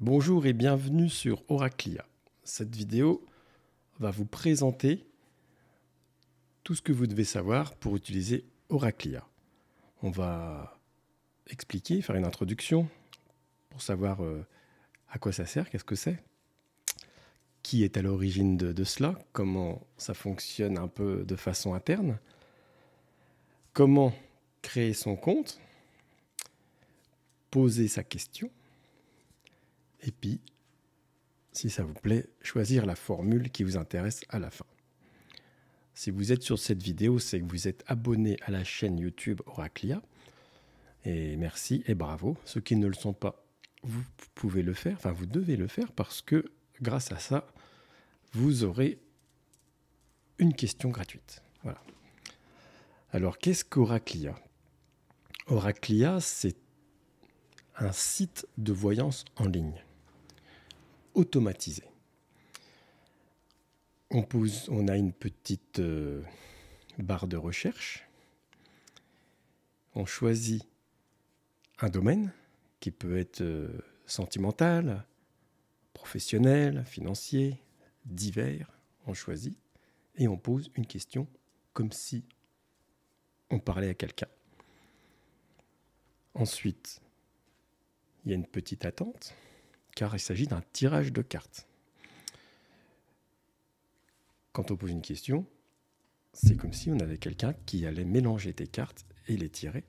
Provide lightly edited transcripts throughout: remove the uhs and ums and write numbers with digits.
Bonjour et bienvenue sur Oraclia. Cette vidéo va vous présenter tout ce que vous devez savoir pour utiliser Oraclia. On va expliquer, faire une introduction pour savoir à quoi ça sert, qu'est-ce que c'est, qui est à l'origine de cela, comment ça fonctionne un peu de façon interne, comment créer son compte, poser sa question, et puis, si ça vous plaît, choisir la formule qui vous intéresse à la fin. Si vous êtes sur cette vidéo, c'est que vous êtes abonné à la chaîne YouTube Oraclia. Et merci et bravo. Ceux qui ne le sont pas, vous pouvez le faire, enfin vous devez le faire parce que grâce à ça, vous aurez une question gratuite. Voilà. Alors, qu'est-ce qu'Oraclia ? Oraclia, c'est un site de voyance en ligne, automatisé. On a une petite barre de recherche. On choisit un domaine qui peut être sentimental, professionnel, financier, divers. On choisit et on pose une question comme si on parlait à quelqu'un. Ensuite, il y a une petite attente car il s'agit d'un tirage de cartes. Quand on pose une question, c'est comme si on avait quelqu'un qui allait mélanger tes cartes et les tirer.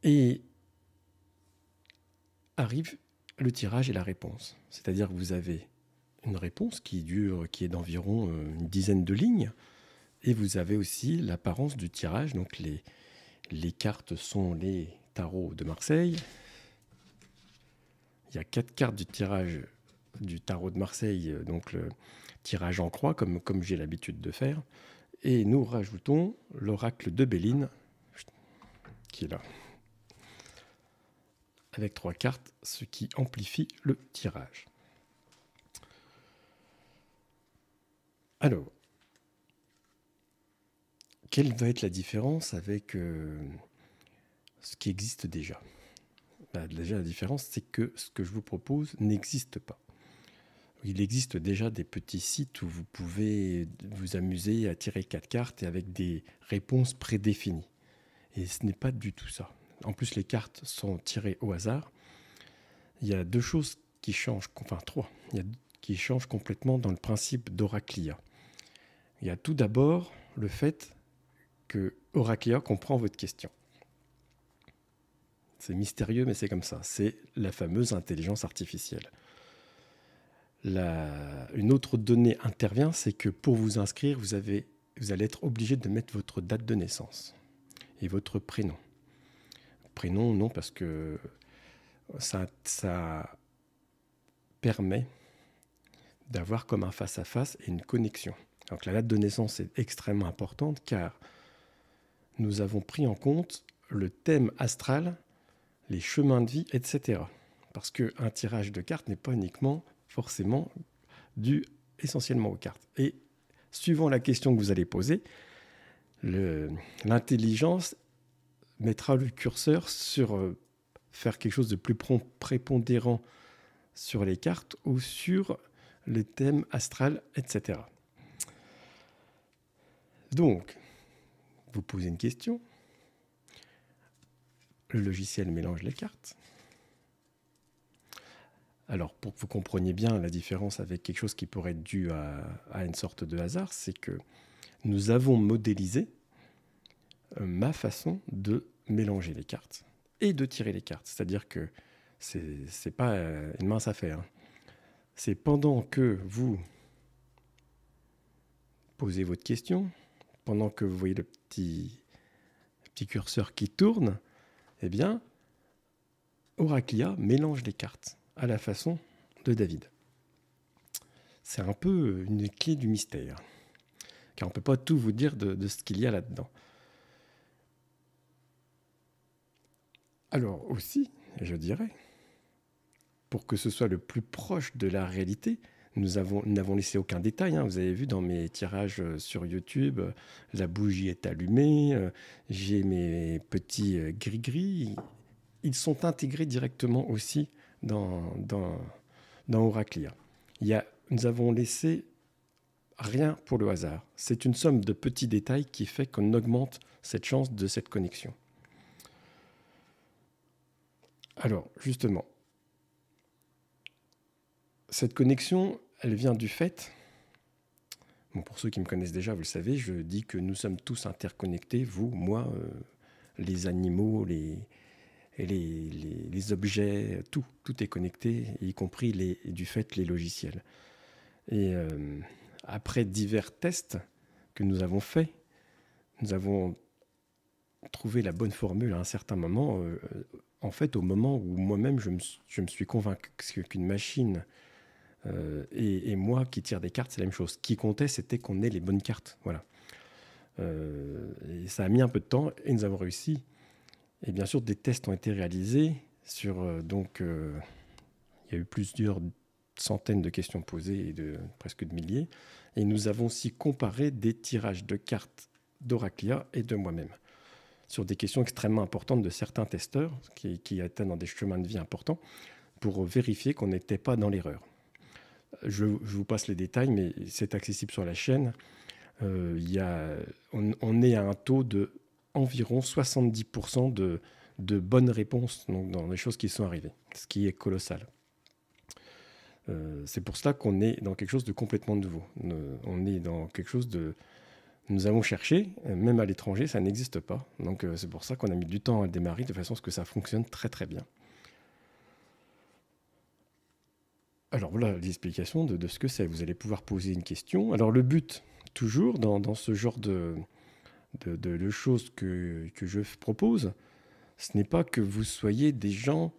Et arrive le tirage et la réponse. C'est-à-dire que vous avez une réponse qui est d'environ une dizaine de lignes, et vous avez aussi l'apparence du tirage. Donc les cartes sont les tarots de Marseille. Il y a 4 cartes du tirage du tarot de Marseille, donc le tirage en croix, comme j'ai l'habitude de faire. Et nous rajoutons l'oracle de Béline, qui est là, avec 3 cartes, ce qui amplifie le tirage. Alors, quelle va être la différence avec ce qui existe déjà ? Déjà, la différence, c'est que ce que je vous propose n'existe pas. Il existe déjà des petits sites où vous pouvez vous amuser à tirer 4 cartes et avec des réponses prédéfinies. Et ce n'est pas du tout ça. En plus, les cartes sont tirées au hasard. Il y a 2 choses qui changent, enfin 3, qui changent complètement dans le principe d'Oraclia. Il y a tout d'abord le fait que Oraclia comprend votre question. C'est mystérieux, mais c'est comme ça. C'est la fameuse intelligence artificielle. Une autre donnée intervient, c'est que pour vous inscrire, vous allez être obligé de mettre votre date de naissance et votre prénom. Prénom, non, parce que ça permet d'avoir comme un face-à-face et une connexion. Donc la date de naissance est extrêmement importante car nous avons pris en compte le thème astral, les chemins de vie, etc. Parce qu'un tirage de cartes n'est pas uniquement forcément dû essentiellement aux cartes. Et suivant la question que vous allez poser, l'intelligence mettra le curseur sur faire quelque chose de plus prépondérant sur les cartes ou sur le thème astral, etc. Donc, vous posez une question, le logiciel mélange les cartes. Alors, pour que vous compreniez bien la différence avec quelque chose qui pourrait être dû à une sorte de hasard, c'est que nous avons modélisé ma façon de mélanger les cartes et de tirer les cartes. C'est-à-dire que c'est pas une mince affaire. C'est pendant que vous posez votre question, pendant que vous voyez le petit curseur qui tourne, eh bien, Oraclia mélange les cartes à la façon de David. C'est un peu une clé du mystère, car on ne peut pas tout vous dire de ce qu'il y a là-dedans. Alors aussi, je dirais, pour que ce soit le plus proche de la réalité, nous n'avons laissé aucun détail. Vous avez vu dans mes tirages sur YouTube, la bougie est allumée, j'ai mes petits gris-gris. Ils sont intégrés directement aussi dans Oraclia. Nous avons laissé rien pour le hasard. C'est une somme de petits détails qui fait qu'on augmente cette chance de cette connexion. Alors, justement, cette connexion, elle vient du fait, bon, pour ceux qui me connaissent déjà, vous le savez, je dis que nous sommes tous interconnectés, vous, moi, les animaux, les objets, tout est connecté, y compris du fait les logiciels. Et après divers tests que nous avons faits, nous avons trouvé la bonne formule à un certain moment. En fait, au moment où moi-même, je me suis convaincu qu'une machine et moi qui tire des cartes, c'est la même chose. Ce qui comptait, c'était qu'on ait les bonnes cartes. Voilà. Et ça a mis un peu de temps et nous avons réussi. Et bien sûr, des tests ont été réalisés sur... il y a eu plusieurs centaines de questions posées et presque de milliers. Et nous avons aussi comparé des tirages de cartes d'Oraclia et de moi-même sur des questions extrêmement importantes de certains testeurs qui atteignent dans des chemins de vie importants pour vérifier qu'on n'était pas dans l'erreur. Je vous passe les détails, mais c'est accessible sur la chaîne. On est à un taux de environ 70% de bonnes réponses donc dans les choses qui sont arrivées, ce qui est colossal. C'est pour cela qu'on est dans quelque chose de complètement nouveau. On est dans quelque chose de... Nous avons cherché, même à l'étranger, ça n'existe pas. Donc c'est pour ça qu'on a mis du temps à démarrer, de façon à ce que ça fonctionne très très bien. Alors voilà l'explication de ce que c'est. Vous allez pouvoir poser une question. Alors le but, toujours dans ce genre de choses que je propose, ce n'est pas que vous soyez des gens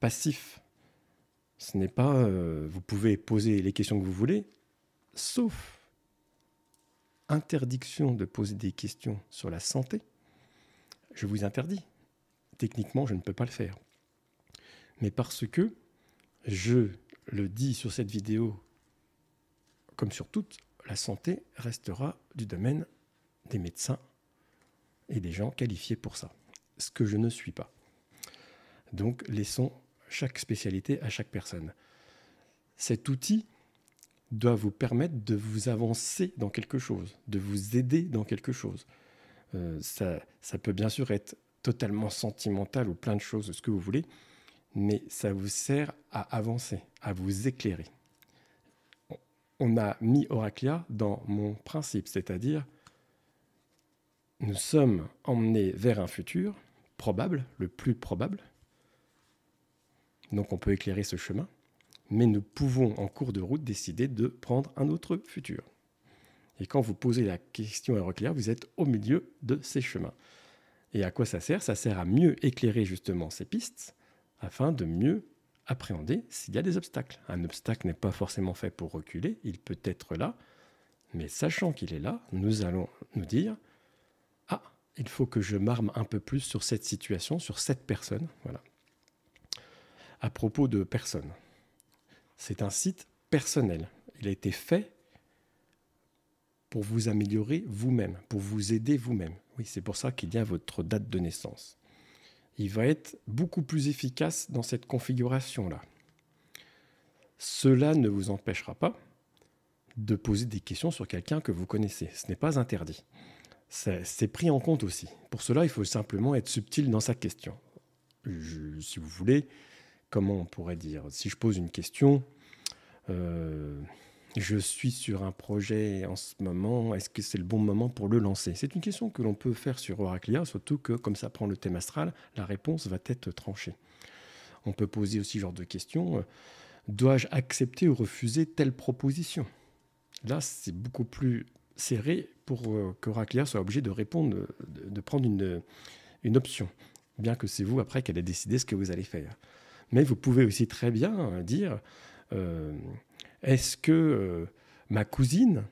passifs. Ce n'est pas... vous pouvez poser les questions que vous voulez, sauf interdiction de poser des questions sur la santé. Je vous interdis. Techniquement, je ne peux pas le faire. Mais parce que je le dis sur cette vidéo, comme sur toutes, la santé restera du domaine des médecins et des gens qualifiés pour ça. Ce que je ne suis pas. Donc, laissons chaque spécialité à chaque personne. Cet outil doit vous permettre de vous avancer dans quelque chose, de vous aider dans quelque chose. Ça peut bien sûr être totalement sentimental ou plein de choses, ce que vous voulez, mais ça vous sert à avancer, à vous éclairer. On a mis Oraclia dans mon principe, c'est-à-dire nous sommes emmenés vers un futur probable, le plus probable. Donc on peut éclairer ce chemin, mais nous pouvons en cours de route décider de prendre un autre futur. Et quand vous posez la question à Oraclia, vous êtes au milieu de ces chemins. Et à quoi ça sert? Ça sert à mieux éclairer justement ces pistes, afin de mieux appréhender s'il y a des obstacles. Un obstacle n'est pas forcément fait pour reculer, il peut être là, mais sachant qu'il est là, nous allons nous dire « Ah, il faut que je m'arme un peu plus sur cette situation, sur cette personne. » Voilà. À propos de personnes, c'est un site personnel. Il a été fait pour vous améliorer vous-même, pour vous aider vous-même. Oui, c'est pour ça qu'il y a votre date de naissance. Il va être beaucoup plus efficace dans cette configuration-là. Cela ne vous empêchera pas de poser des questions sur quelqu'un que vous connaissez. Ce n'est pas interdit. C'est pris en compte aussi. Pour cela, il faut simplement être subtil dans sa question. Si vous voulez, comment on pourrait dire? Si je pose une question, je suis sur un projet en ce moment, est-ce que c'est le bon moment pour le lancer? C'est une question que l'on peut faire sur Oraclia, surtout que comme ça prend le thème astral, la réponse va être tranchée. On peut poser aussi ce genre de questions, dois-je accepter ou refuser telle proposition? Là, c'est beaucoup plus serré pour qu'Oraclia soit obligé de répondre, de prendre une option, bien que c'est vous après qu'elle ait décidé ce que vous allez faire. Mais vous pouvez aussi très bien dire est-ce que ma cousine,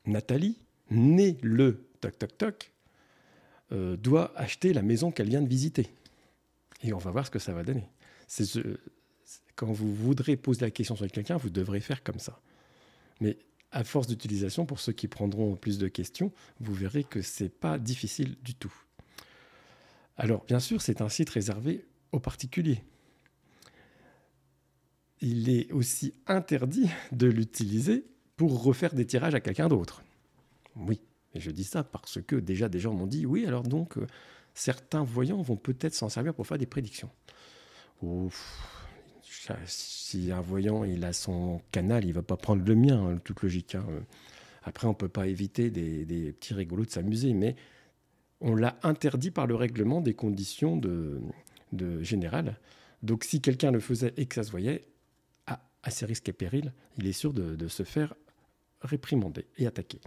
Nathalie, née le toc-toc-toc, doit acheter la maison qu'elle vient de visiter? Et on va voir ce que ça va donner. Quand vous voudrez poser la question sur quelqu'un, vous devrez faire comme ça. Mais à force d'utilisation, pour ceux qui prendront plus de questions, vous verrez que ce n'est pas difficile du tout. Alors, bien sûr, c'est un site réservé aux particuliers. il est aussi interdit de l'utiliser pour refaire des tirages à quelqu'un d'autre. Oui, et je dis ça parce que déjà des gens m'ont dit, oui, alors donc, certains voyants vont peut-être s'en servir pour faire des prédictions. Si un voyant il a son canal, il ne va pas prendre le mien, toute logique. Hein. Après, on ne peut pas éviter des petits rigolos de s'amuser, mais on l'a interdit par le règlement des conditions de générales. Donc si quelqu'un le faisait et que ça se voyait, à ses risques et périls, il est sûr de se faire réprimander et attaquer.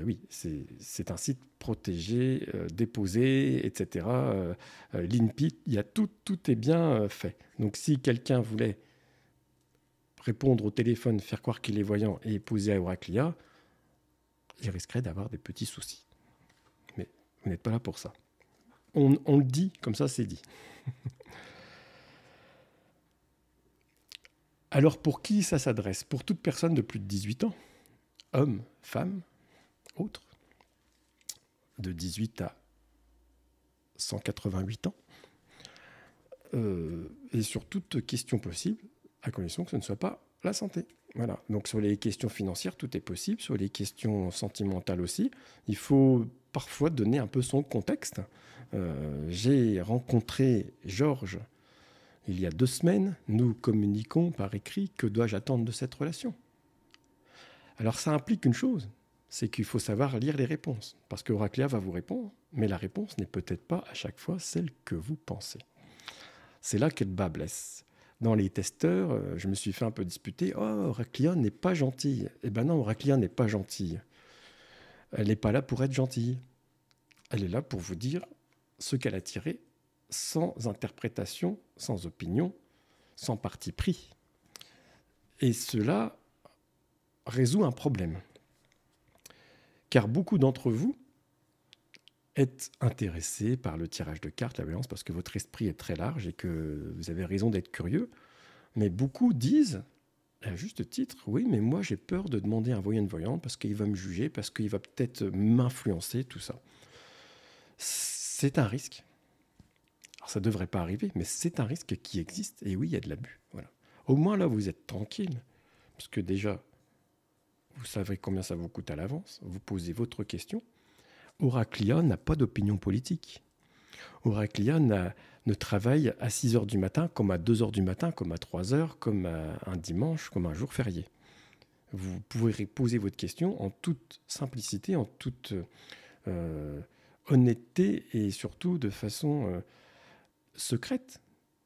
Oui, c'est un site protégé, déposé, etc. L'INPI, il y a tout est bien fait. Donc si quelqu'un voulait répondre au téléphone, faire croire qu'il est voyant et poser à Oraclia, il risquerait d'avoir des petits soucis. Mais vous n'êtes pas là pour ça. On le dit, comme ça c'est dit. Alors pour qui ça s'adresse? Pour toute personne de plus de 18 ans, hommes, femmes, autres, de 18 à 188 ans, et sur toute question possible, à condition que ce ne soit pas la santé. Voilà. Donc sur les questions financières, tout est possible. Sur les questions sentimentales aussi, il faut parfois donner un peu son contexte. J'ai rencontré Georges il y a 2 semaines. Nous communiquons par écrit. Que dois-je attendre de cette relation? Alors ça implique une chose, c'est qu'il faut savoir lire les réponses. Parce que Oraclia va vous répondre, mais la réponse n'est peut-être pas à chaque fois celle que vous pensez. C'est là qu'est le bas blesse. Dans les testeurs, je me suis fait un peu disputer. « Oh, Oraclia n'est pas gentille. » Eh bien non, Oraclia n'est pas gentille. Elle n'est pas là pour être gentille. Elle est là pour vous dire ce qu'elle a tiré sans interprétation, sans opinion, sans parti pris. Et cela résout un problème. Car beaucoup d'entre vous êtes intéressés par le tirage de cartes, la voyance, parce que votre esprit est très large et que vous avez raison d'être curieux. Mais beaucoup disent, à juste titre, oui, mais moi j'ai peur de demander à un voyant, une voyante, parce qu'il va me juger, parce qu'il va peut-être m'influencer, tout ça. C'est un risque. Alors ça ne devrait pas arriver, mais c'est un risque qui existe. Et oui, il y a de l'abus. Voilà. Au moins là, vous êtes tranquille, parce que déjà, vous savez combien ça vous coûte à l'avance. Vous posez votre question. Oraclia n'a pas d'opinion politique. Oraclia ne travaille à 6 heures du matin, comme à 2 heures du matin, comme à 3 heures, comme un dimanche, comme un jour férié. Vous pouvez poser votre question en toute simplicité, en toute honnêteté et surtout de façon secrète.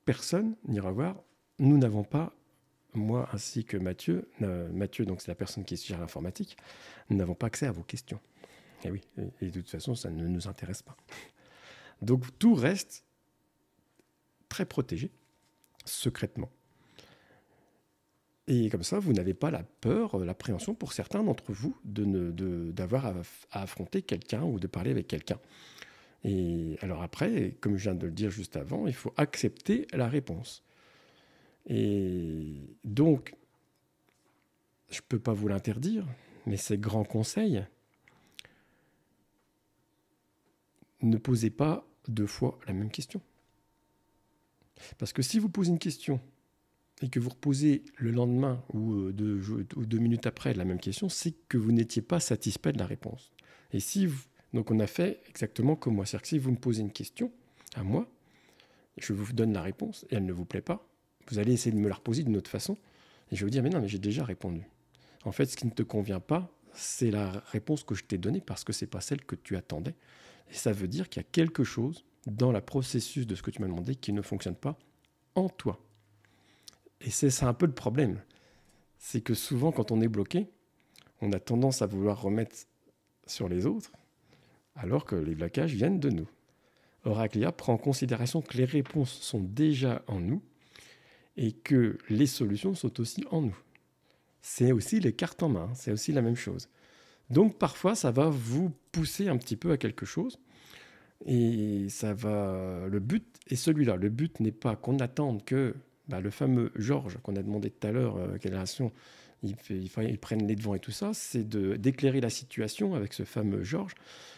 Personne n'ira voir. Nous n'avons pas, moi ainsi que Mathieu, donc c'est la personne qui gère l'informatique, nous n'avons pas accès à vos questions. Et oui, et de toute façon, ça ne nous intéresse pas. Donc tout reste très protégé, secrètement. Et comme ça, vous n'avez pas la peur, l'appréhension pour certains d'entre vous d'avoir à affronter quelqu'un ou de parler avec quelqu'un. Et alors après, comme je viens de le dire juste avant, il faut accepter la réponse. Et donc, je ne peux pas vous l'interdire, mais c'est grand conseil. Ne posez pas 2 fois la même question. Parce que si vous posez une question et que vous reposez le lendemain ou 2 minutes après la même question, c'est que vous n'étiez pas satisfait de la réponse. Et donc on a fait exactement comme moi. C'est-à-dire que si vous me posez une question à moi, je vous donne la réponse et elle ne vous plaît pas, vous allez essayer de me la reposer d'une autre façon. Et je vais vous dire, mais non, mais j'ai déjà répondu. En fait, ce qui ne te convient pas, c'est la réponse que je t'ai donnée parce que ce n'est pas celle que tu attendais. Et ça veut dire qu'il y a quelque chose dans le processus de ce que tu m'as demandé qui ne fonctionne pas en toi. Et c'est un peu le problème. C'est que souvent, quand on est bloqué, on a tendance à vouloir remettre sur les autres, alors que les blocages viennent de nous. Oraclia prend en considération que les réponses sont déjà en nous et que les solutions sont aussi en nous. C'est aussi les cartes en main, c'est aussi la même chose. Donc parfois, ça va vous pousser un petit peu à quelque chose. Et le but est celui-là. Le but n'est pas qu'on attende que le fameux Georges qu'on a demandé tout à l'heure, quelle relation il prenne les devants et tout ça, c'est d'éclairer la situation avec ce fameux Georges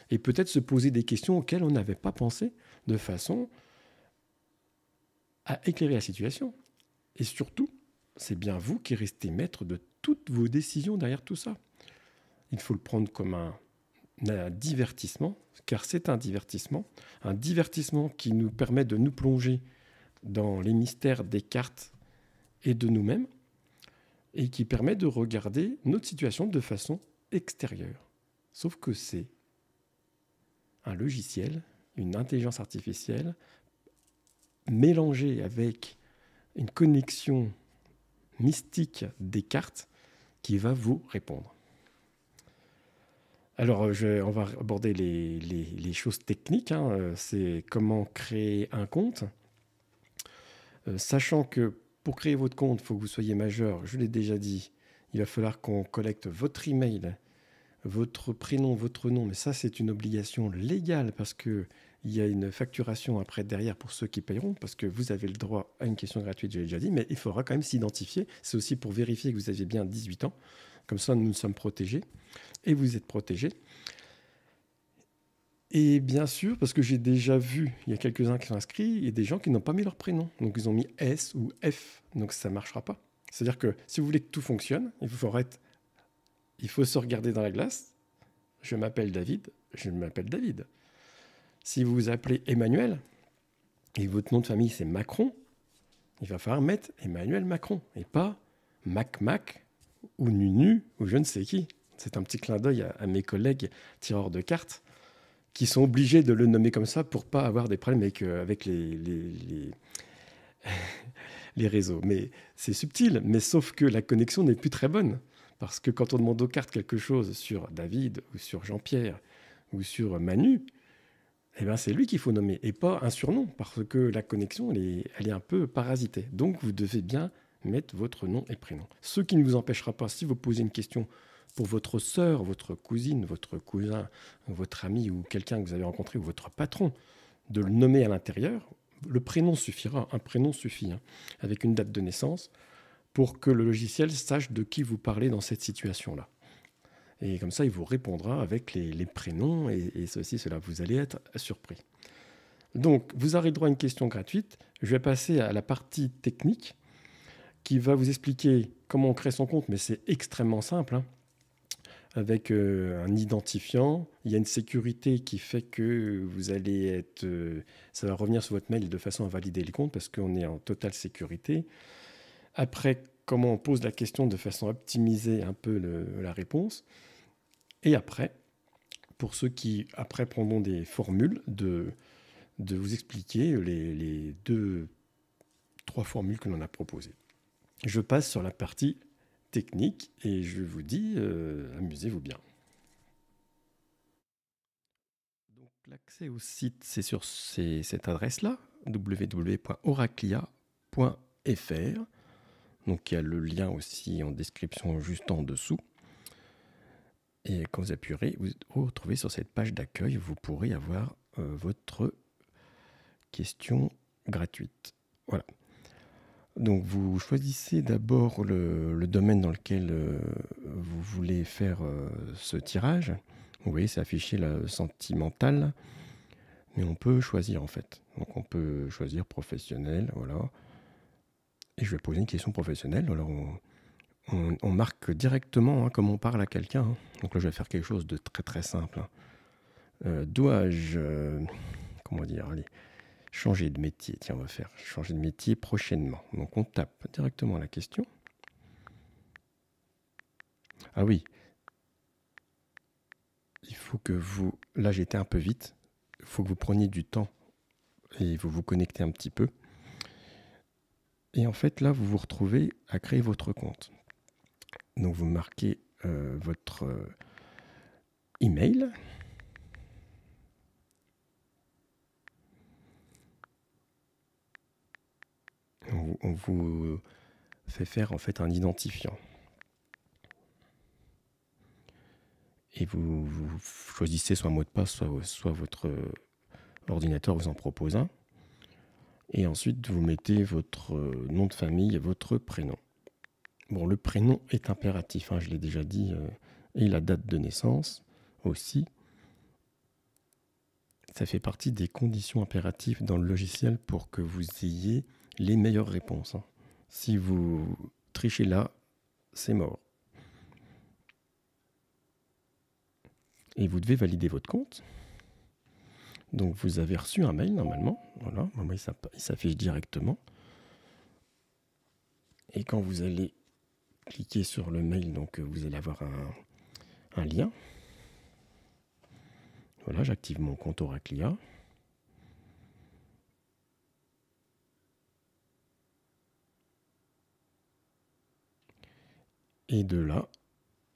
et peut-être se poser des questions auxquelles on n'avait pas pensé de façon à éclairer la situation et surtout c'est bien vous qui restez maître de toutes vos décisions derrière tout ça. Il faut le prendre comme un divertissement, car c'est un divertissement qui nous permet de nous plonger dans les mystères des cartes et de nous-mêmes, et qui permet de regarder notre situation de façon extérieure. Sauf que c'est un logiciel, une intelligence artificielle, mélangée avec une connexion mystique des cartes qui va vous répondre. Alors, on va aborder les choses techniques. C'est comment créer un compte. Sachant que pour créer votre compte, il faut que vous soyez majeur. Je l'ai déjà dit, il va falloir qu'on collecte votre email, votre prénom, votre nom. Mais ça, c'est une obligation légale parce qu'il y a une facturation après derrière pour ceux qui payeront, parce que vous avez le droit à une question gratuite, je l'ai déjà dit, mais il faudra quand même s'identifier. C'est aussi pour vérifier que vous avez bien 18 ans. Comme ça, nous sommes protégés et vous êtes protégés. Et bien sûr, parce que j'ai déjà vu, il y a quelques-uns qui sont inscrits, il y a des gens qui n'ont pas mis leur prénom. Donc, ils ont mis S ou F. Donc, ça ne marchera pas. C'est-à-dire que si vous voulez que tout fonctionne, il faut se regarder dans la glace. Je m'appelle David, je m'appelle David. Si vous vous appelez Emmanuel et que votre nom de famille, c'est Macron, il va falloir mettre Emmanuel Macron et pas Mac ou Nunu ou je ne sais qui. C'est un petit clin d'œil à mes collègues tireurs de cartes qui sont obligés de le nommer comme ça pour pas avoir des problèmes avec les réseaux. Mais c'est subtil, mais sauf que la connexion n'est plus très bonne. Parce que quand on demande aux cartes quelque chose sur David ou sur Jean-Pierre ou sur Manu, eh ben c'est lui qu'il faut nommer et pas un surnom parce que la connexion elle est un peu parasitée. Donc vous devez bien mettre votre nom et prénom. Ce qui ne vous empêchera pas, si vous posez une question pour votre sœur, votre cousine, votre cousin, votre ami ou quelqu'un que vous avez rencontré ou votre patron, de le nommer à l'intérieur, le prénom suffira, un prénom suffit, avec une date de naissance, pour que le logiciel sache de qui vous parlez dans cette situation-là. Et comme ça, il vous répondra avec les prénoms et ceci, cela. Vous allez être surpris. Donc, vous aurez droit à une question gratuite. Je vais passer à la partie technique qui va vous expliquer comment on crée son compte, mais c'est extrêmement simple, avec un identifiant. Il y a une sécurité qui fait que vous allez être... ça va revenir sur votre mail de façon à valider le compte parce qu'on est en totale sécurité. Après, comment on pose la question de façon à optimiser un peu la réponse. Et après, pour ceux qui après prendront des formules, de vous expliquer les 2-3 formules que l'on a proposées. Je passe sur la partie technique et je vous dis, amusez-vous bien. Donc l'accès au site, c'est sur cette adresse-là, www.oraclia.fr. Donc il y a le lien aussi en description juste en dessous. Et quand vous appuierez, vous retrouvez sur cette page d'accueil, vous pourrez avoir votre question gratuite. Voilà. Donc vous choisissez d'abord le domaine dans lequel vous voulez faire ce tirage. Vous voyez, c'est affiché là, sentimental, mais on peut choisir en fait. Donc on peut choisir professionnel, voilà. Et je vais poser une question professionnelle. Alors on marque directement comme on parle à quelqu'un. Donc là, je vais faire quelque chose de très très simple. Dois-je, comment dire, allez, changer de métier? Tiens, on va faire changer de métier prochainement. Donc on tape directement la question. Ah oui, il faut que vous... Là, j'étais un peu vite. Il faut que vous preniez du temps et vous vous connectez un petit peu. Et en fait, là, vous vous retrouvez à créer votre compte. Donc, vous marquez votre email. On vous fait faire en fait un identifiant. Et vous choisissez soit un mot de passe, soit votre ordinateur vous en propose un. Et ensuite, vous mettez votre nom de famille et votre prénom. Bon, le prénom est impératif, je l'ai déjà dit, et la date de naissance aussi. Ça fait partie des conditions impératives dans le logiciel pour que vous ayez les meilleures réponses. Si vous trichez là, c'est mort. Et vous devez valider votre compte. Donc vous avez reçu un mail normalement. Voilà, moi, il s'affiche directement. Et quand vous allez cliquer sur le mail, donc vous allez avoir un lien. Voilà, j'active mon compte Oraclia. Et de là,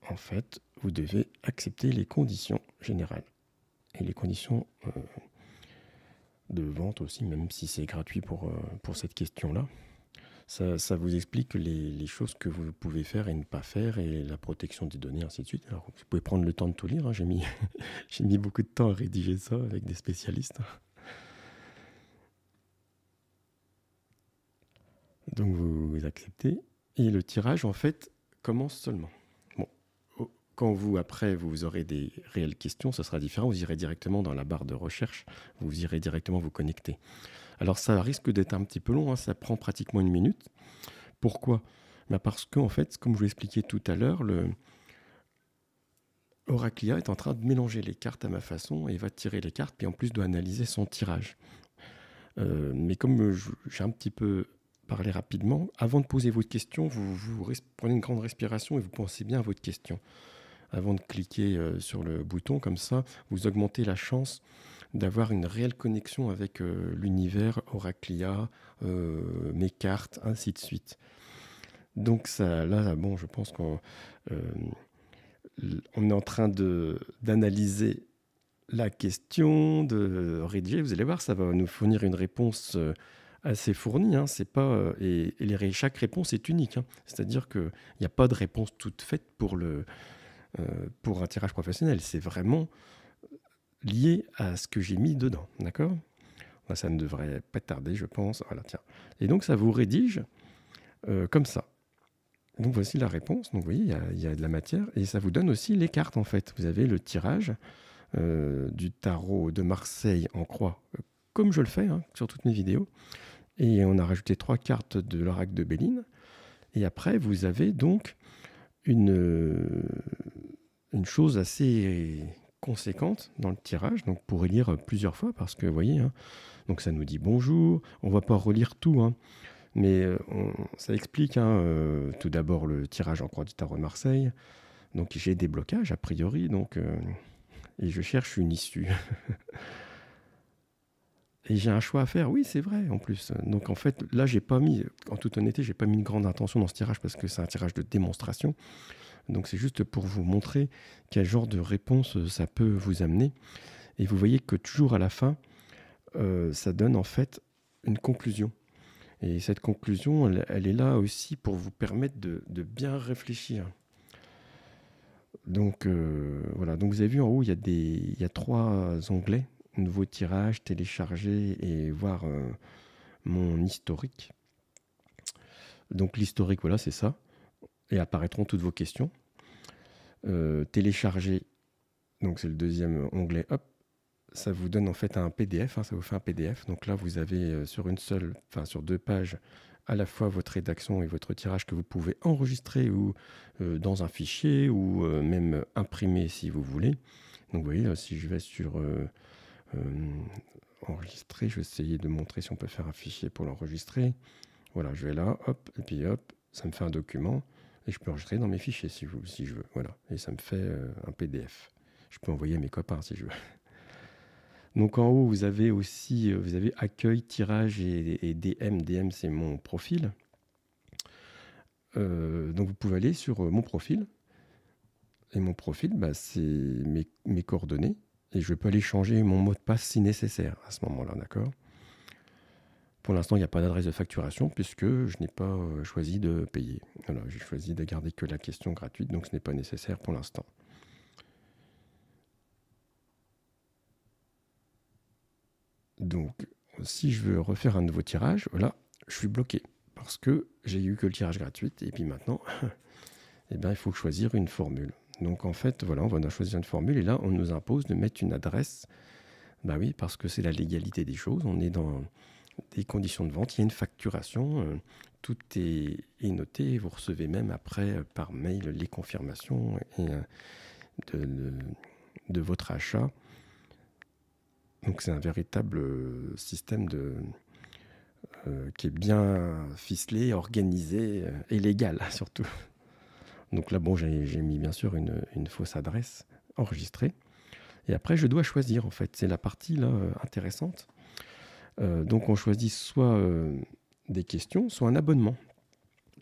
en fait, vous devez accepter les conditions générales. Et les conditions de vente aussi, même si c'est gratuit pour cette question-là. Ça vous explique les choses que vous pouvez faire et ne pas faire, et la protection des données, ainsi de suite. Alors, vous pouvez prendre le temps de tout lire. Hein. J'ai mis beaucoup de temps à rédiger ça avec des spécialistes. Donc, vous acceptez. Et le tirage, en fait, commence seulement. Bon, quand après vous aurez des réelles questions, ce sera différent. Vous irez directement dans la barre de recherche. Vous irez directement vous connecter. Alors, ça risque d'être un petit peu long. Hein. Ça prend pratiquement 1 minute. Pourquoi ? Parce qu'en fait, comme je vous l'expliquais tout à l'heure, Oraclia est en train de mélanger les cartes à ma façon et va tirer les cartes, puis en plus doit analyser son tirage. Mais comme j'ai un petit peu parlé rapidement, avant de poser votre question, vous prenez une grande respiration et vous pensez bien à votre question. Avant de cliquer sur le bouton, comme ça, vous augmentez la chance d'avoir une réelle connexion avec l'univers Oraclia, mes cartes, ainsi de suite. Donc ça, là, bon, je pense qu'on est en train d'analyser la question, de rédiger. Vous allez voir, ça va nous fournir une réponse assez fournie. Hein. C'est pas, chaque réponse est unique. Hein. C'est-à-dire qu'il n'y a pas de réponse toute faite pour un tirage professionnel. C'est vraiment lié à ce que j'ai mis dedans. D'accord ? Ça ne devrait pas tarder, je pense. Voilà, tiens. Et donc, ça vous rédige comme ça. Donc voici la réponse. Donc vous voyez, il y a de la matière et ça vous donne aussi les cartes en fait. Vous avez le tirage du tarot de Marseille en croix, comme je le fais sur toutes mes vidéos. Et on a rajouté 3 cartes de l'oracle de Béline. Et après, vous avez donc une chose assez conséquente dans le tirage. Donc pour lire plusieurs fois parce que vous voyez, donc ça nous dit bonjour. On ne va pas relire tout. Mais ça explique tout d'abord le tirage en croix du tarot de Marseille. Donc j'ai des blocages a priori, et je cherche une issue. Et j'ai un choix à faire, oui c'est vrai en plus. Donc en fait là en toute honnêteté, j'ai pas mis une grande intention dans ce tirage parce que c'est un tirage de démonstration. Donc c'est juste pour vous montrer quel genre de réponse ça peut vous amener. Et vous voyez que toujours à la fin, ça donne en fait une conclusion. Et cette conclusion, elle est là aussi pour vous permettre de bien réfléchir. Donc voilà, donc vous avez vu en haut, il y a 3 onglets, nouveau tirage, télécharger et voir mon historique. Donc l'historique, voilà, c'est ça. Et apparaîtront toutes vos questions. Télécharger, donc c'est le deuxième onglet, hop. Ça vous donne en fait un PDF, ça vous fait un PDF. Donc là, vous avez sur 2 pages, à la fois votre rédaction et votre tirage que vous pouvez enregistrer ou dans un fichier ou même imprimer si vous voulez. Donc vous voyez, si je vais sur enregistrer, je vais essayer de montrer si on peut faire un fichier pour l'enregistrer. Voilà, je vais là, hop, et puis hop, ça me fait un document et je peux enregistrer dans mes fichiers si je veux. Voilà, et ça me fait un PDF. Je peux envoyer à mes copains si je veux. Donc en haut, vous avez aussi accueil, tirage et DM. DM, c'est mon profil. Donc vous pouvez aller sur mon profil. Et mon profil, c'est mes coordonnées. Et je peux aller changer mon mot de passe si nécessaire à ce moment-là, d'accord ? Pour l'instant, il n'y a pas d'adresse de facturation puisque je n'ai pas choisi de payer. Voilà, j'ai choisi de garder que la question gratuite, donc ce n'est pas nécessaire pour l'instant. Donc, si je veux refaire un nouveau tirage, voilà, je suis bloqué parce que j'ai eu que le tirage gratuit et puis maintenant, il faut choisir une formule. Donc en fait, voilà, on va choisir une formule et là, on nous impose de mettre une adresse. Oui, parce que c'est la légalité des choses. On est dans des conditions de vente, il y a une facturation, tout est noté, vous recevez même après par mail les confirmations de votre achat. Donc c'est un véritable système qui est bien ficelé, organisé et légal surtout. Donc là, bon, j'ai mis bien sûr une fausse adresse enregistrée. Et après, je dois choisir, en fait. C'est la partie là intéressante. Donc on choisit soit des questions, soit un abonnement.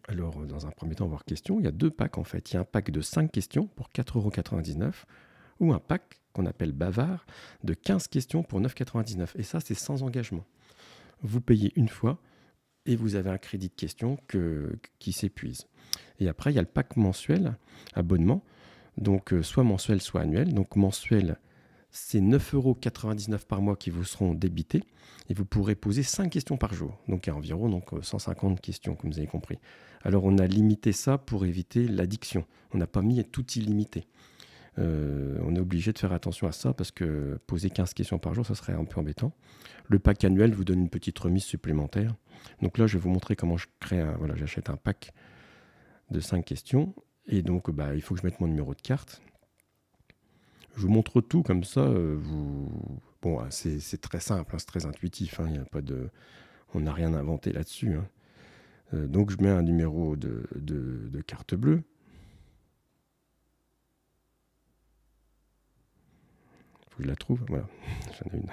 Alors, dans un premier temps, on va voir questions. Il y a 2 packs, en fait. Il y a un pack de 5 questions pour 4,99 € ou un pack qu'on appelle Bavard de 15 questions pour 9,99 €. Et ça, c'est sans engagement. Vous payez une fois et vous avez un crédit de questions qui s'épuise. Et après, il y a le pack mensuel, abonnement, donc soit mensuel, soit annuel. Donc mensuel, c'est 9,99 € par mois qui vous seront débités et vous pourrez poser 5 questions par jour. Donc il y a environ 150 questions, comme vous avez compris. Alors on a limité ça pour éviter l'addiction. On n'a pas mis tout illimité. On est obligé de faire attention à ça parce que poser 15 questions par jour, ça serait un peu embêtant. Le pack annuel vous donne une petite remise supplémentaire. Donc là, je vais vous montrer comment je crée voilà, j'achète un pack de 5 questions. Et donc, il faut que je mette mon numéro de carte. Je vous montre tout comme ça. Bon, c'est très simple, c'est très intuitif. Il y a pas on n'a rien inventé là-dessus. Donc, je mets un numéro de carte bleue. Faut que je la trouve. Voilà, j'en ai une.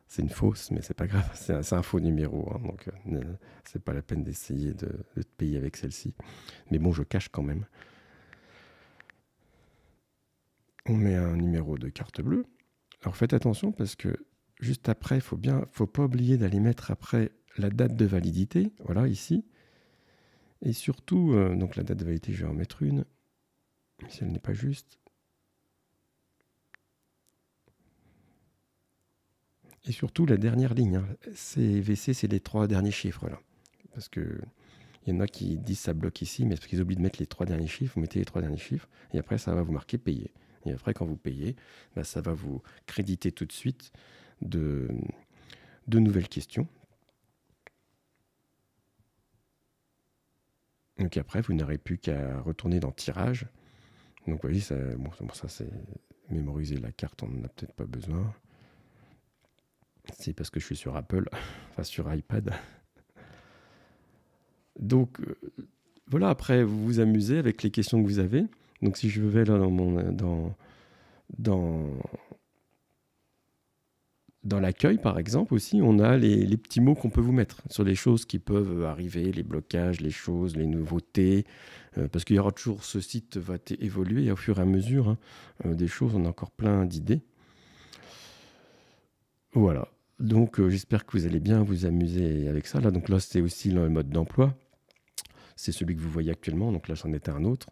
C'est une fausse, mais c'est pas grave. C'est un faux numéro, donc c'est pas la peine d'essayer de te payer avec celle-ci. Mais bon, je cache quand même. On met un numéro de carte bleue. Alors faites attention parce que juste après, faut pas oublier d'aller mettre après la date de validité. Voilà, ici. Et surtout, donc la date de validité, je vais en mettre une. Si elle n'est pas juste. Et surtout la dernière ligne. CVC, c'est les 3 derniers chiffres là. Parce que il y en a qui disent ça bloque ici, mais c'est parce qu'ils oublient de mettre les 3 derniers chiffres. Vous mettez les 3 derniers chiffres et après ça va vous marquer payer. Et après quand vous payez, ça va vous créditer tout de suite de nouvelles questions. Donc après, vous n'aurez plus qu'à retourner dans tirage. Donc vous voyez, ça c'est mémoriser la carte, on n'en a peut-être pas besoin. C'est parce que je suis sur Apple, enfin sur iPad. Donc voilà, après vous vous amusez avec les questions que vous avez. Donc si je vais là dans l'accueil par exemple aussi, on a les petits mots qu'on peut vous mettre sur les choses qui peuvent arriver, les blocages, les choses, les nouveautés, parce qu'il y aura toujours, ce site va évoluer et au fur et à mesure des choses, on a encore plein d'idées. Voilà. Donc j'espère que vous allez bien vous amuser avec ça. Donc là, c'est aussi le mode d'emploi. C'est celui que vous voyez actuellement. Donc là, j'en étais un autre.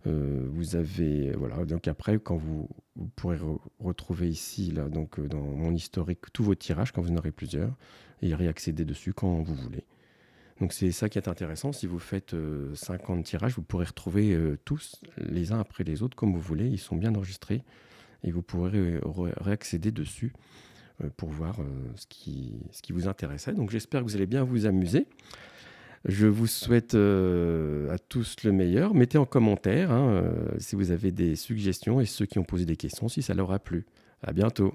Vous avez, voilà. Donc après, quand vous pourrez retrouver ici, là, donc dans mon historique, tous vos tirages quand vous en aurez plusieurs, et réaccéder dessus quand vous voulez. Donc c'est ça qui est intéressant. Si vous faites 50 tirages, vous pourrez retrouver tous les uns après les autres comme vous voulez. Ils sont bien enregistrés et vous pourrez réaccéder dessus pour voir ce qui vous intéressait. Donc j'espère que vous allez bien vous amuser. Je vous souhaite à tous le meilleur. Mettez en commentaire si vous avez des suggestions et ceux qui ont posé des questions si ça leur a plu. À bientôt.